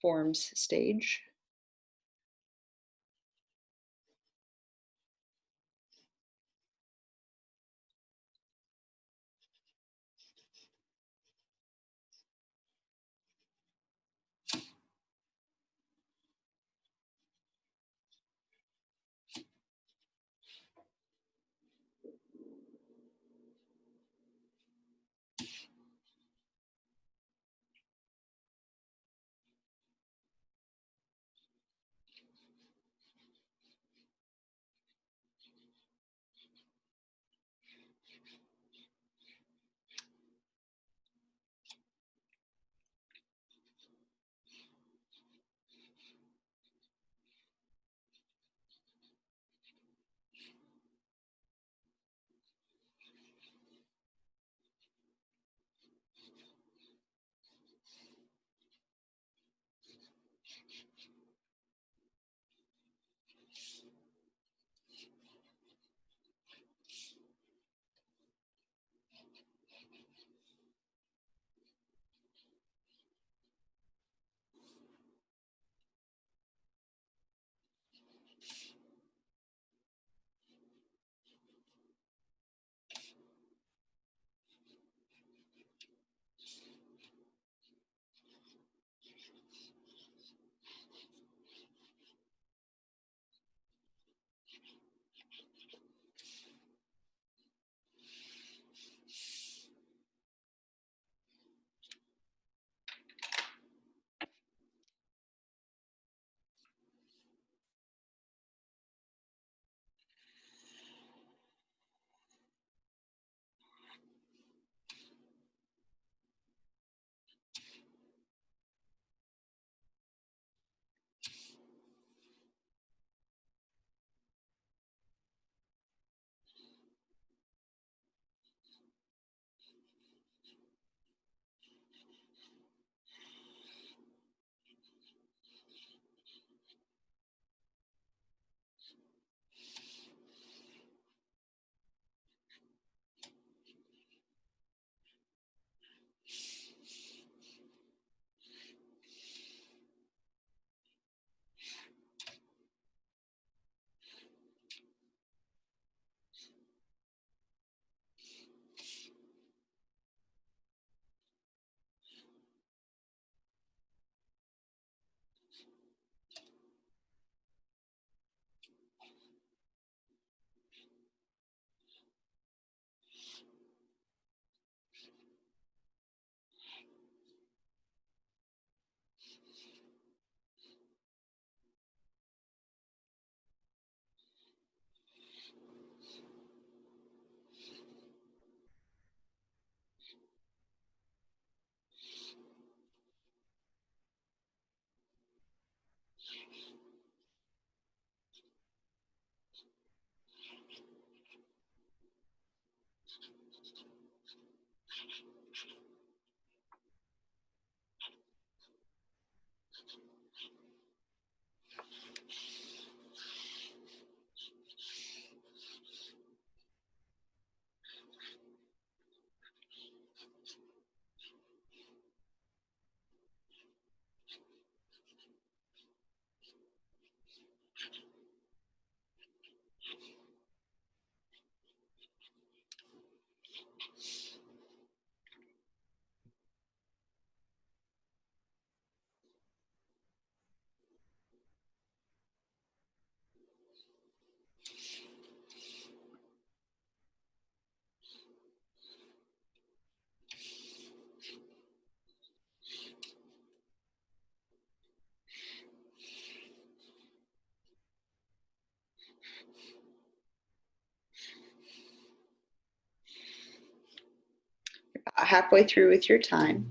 forms stage. About halfway through with your time.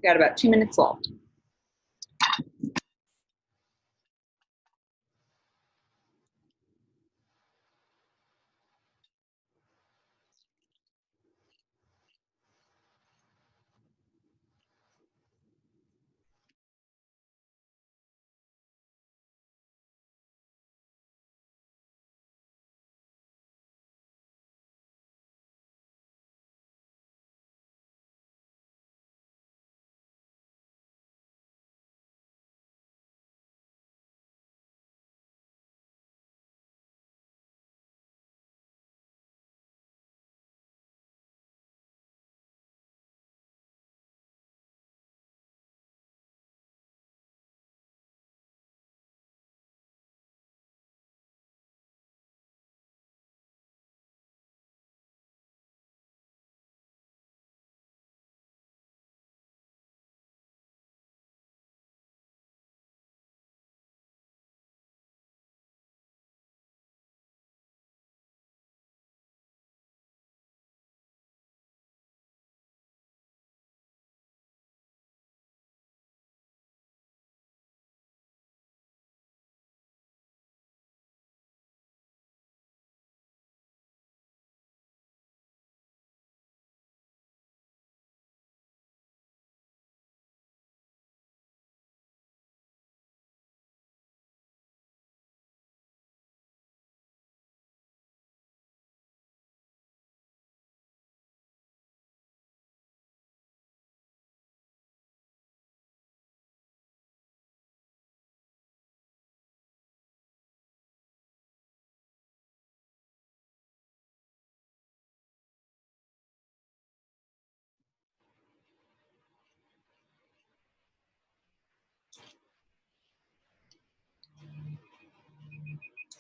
got about 2 minutes left.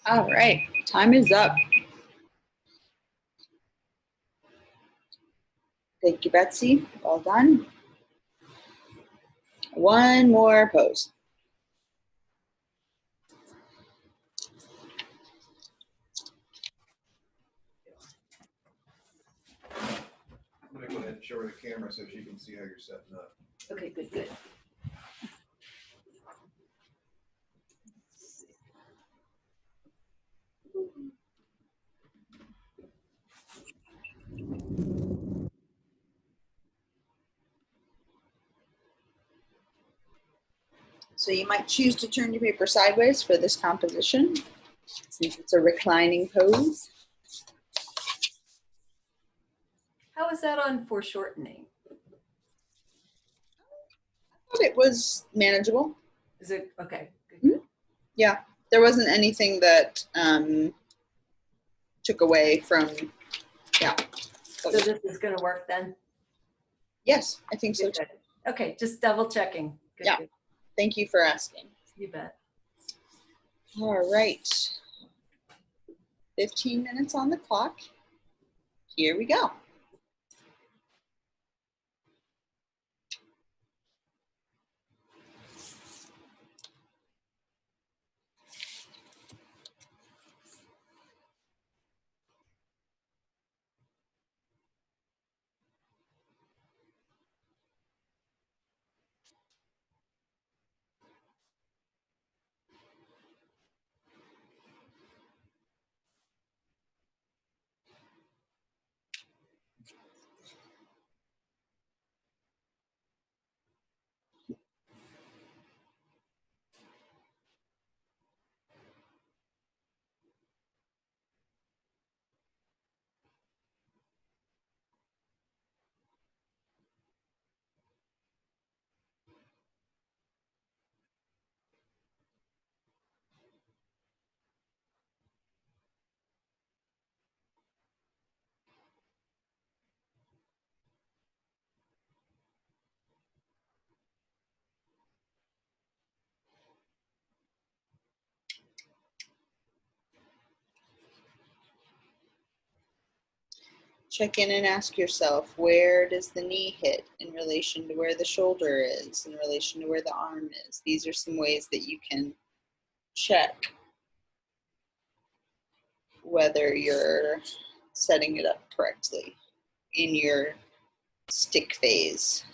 All right, time is up. Thank you, Betsy. Well done. One more pose. I'm gonna go ahead and show her the camera so she can see how you're setting up. Okay, good, good. So you might choose to turn your paper sideways for this composition, since it's a reclining pose. How is that on foreshortening? But it was manageable. Is it, okay, good, Mhm. good. Yeah, there wasn't anything that took away from, yeah. So this is gonna work then? Yes, I think so Good, too. good. Okay, just double checking. Good, Yeah. good. Thank you for asking. You bet. All right. 15 minutes on the clock. Here we go. Check in and ask yourself, where does the knee hit in relation to where the shoulder is, in relation to where the arm is? These are some ways that you can check whether you're setting it up correctly in your stick phase.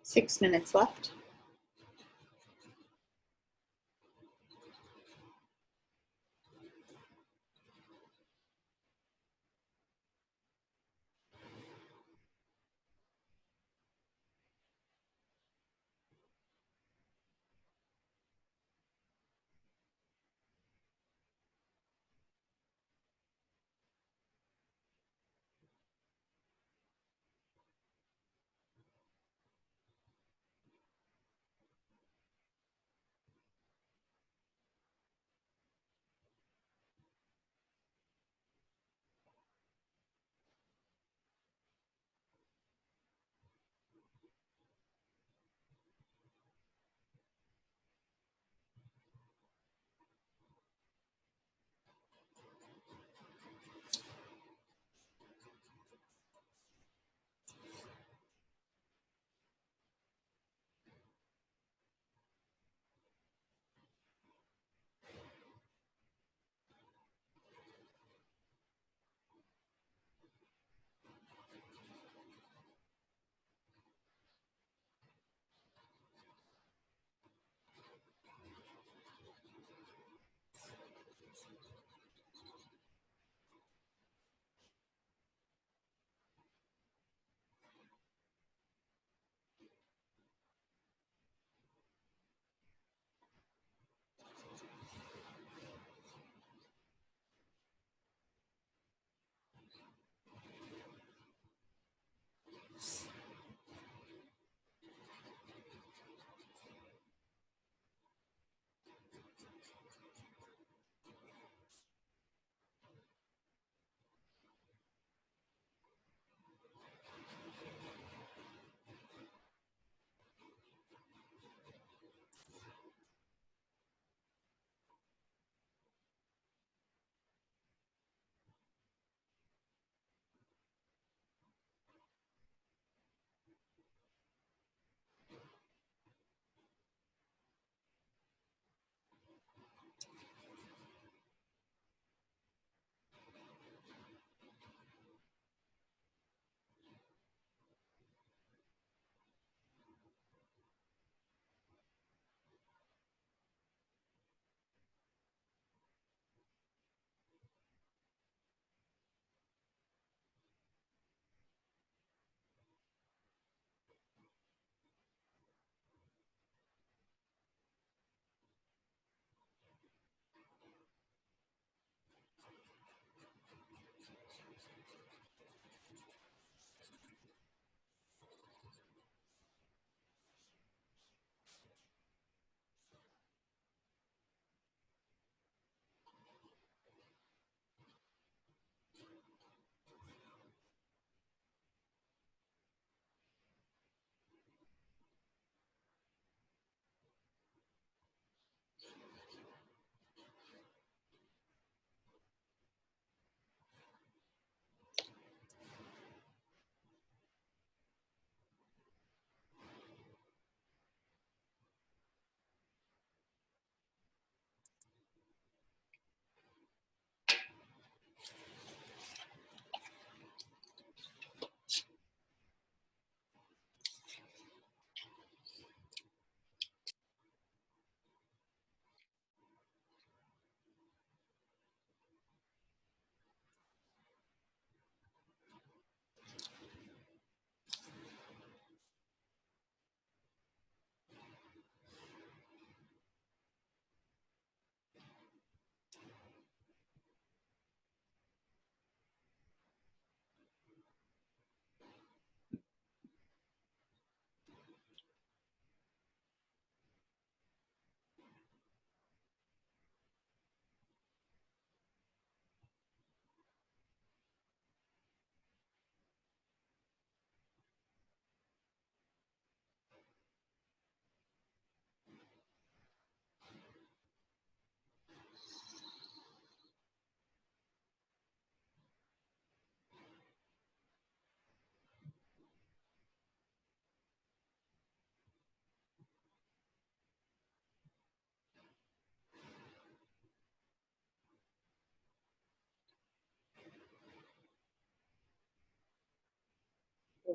6 minutes left.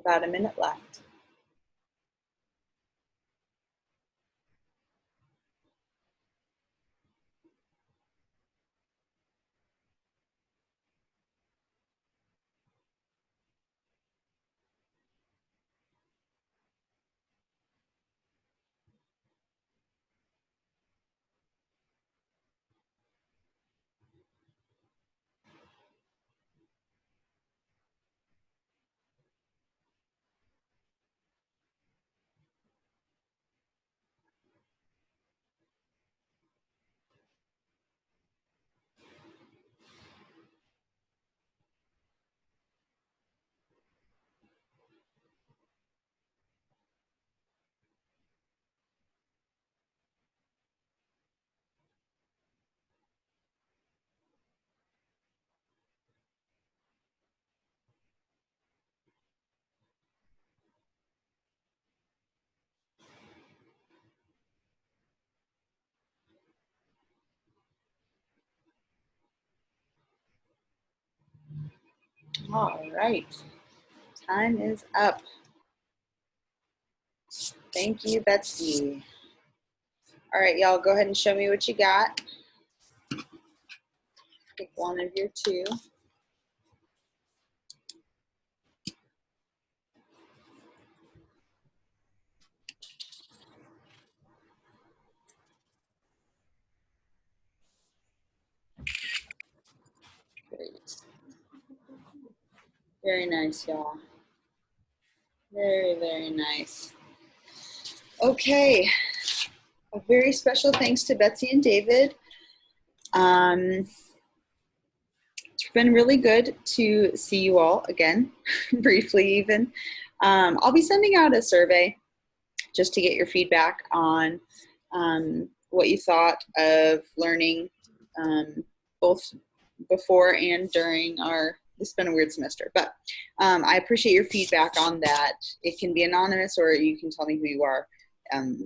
About a minute left. All right. Time is up. Thank you, Betsy. All right, y'all, go ahead and show me what you got. Pick one of your two. Great. Very nice, y'all. Very, very nice. Okay. A very special thanks to Betsy and David. It's been really good to see you all again, briefly even. I'll be sending out a survey just to get your feedback on what you thought of learning both before and during it's been a weird semester, but I appreciate your feedback on that. It can be anonymous or you can tell me who you are.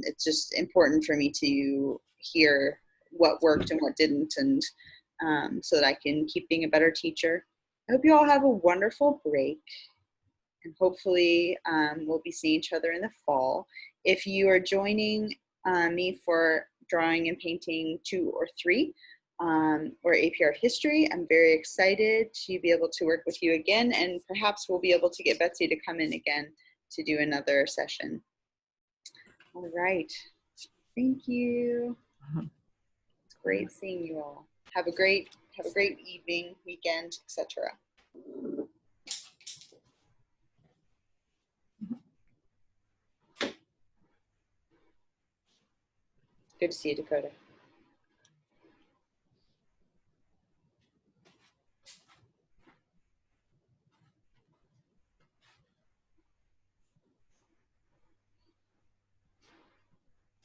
It's just important for me to hear what worked and what didn't, and so that I can keep being a better teacher. I hope you all have a wonderful break, and hopefully we'll be seeing each other in the fall. If you are joining me for drawing and painting 2 or 3, or APR history, I'm very excited to be able to work with you again, and perhaps we'll be able to get Betsy to come in again to do another session. All right, thank you. It's great seeing you all. Have a great evening, weekend, etc. Good to see you, Dakota.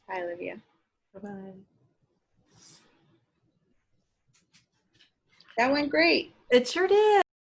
Hi, Olivia. Bye-bye. That went great. It sure did.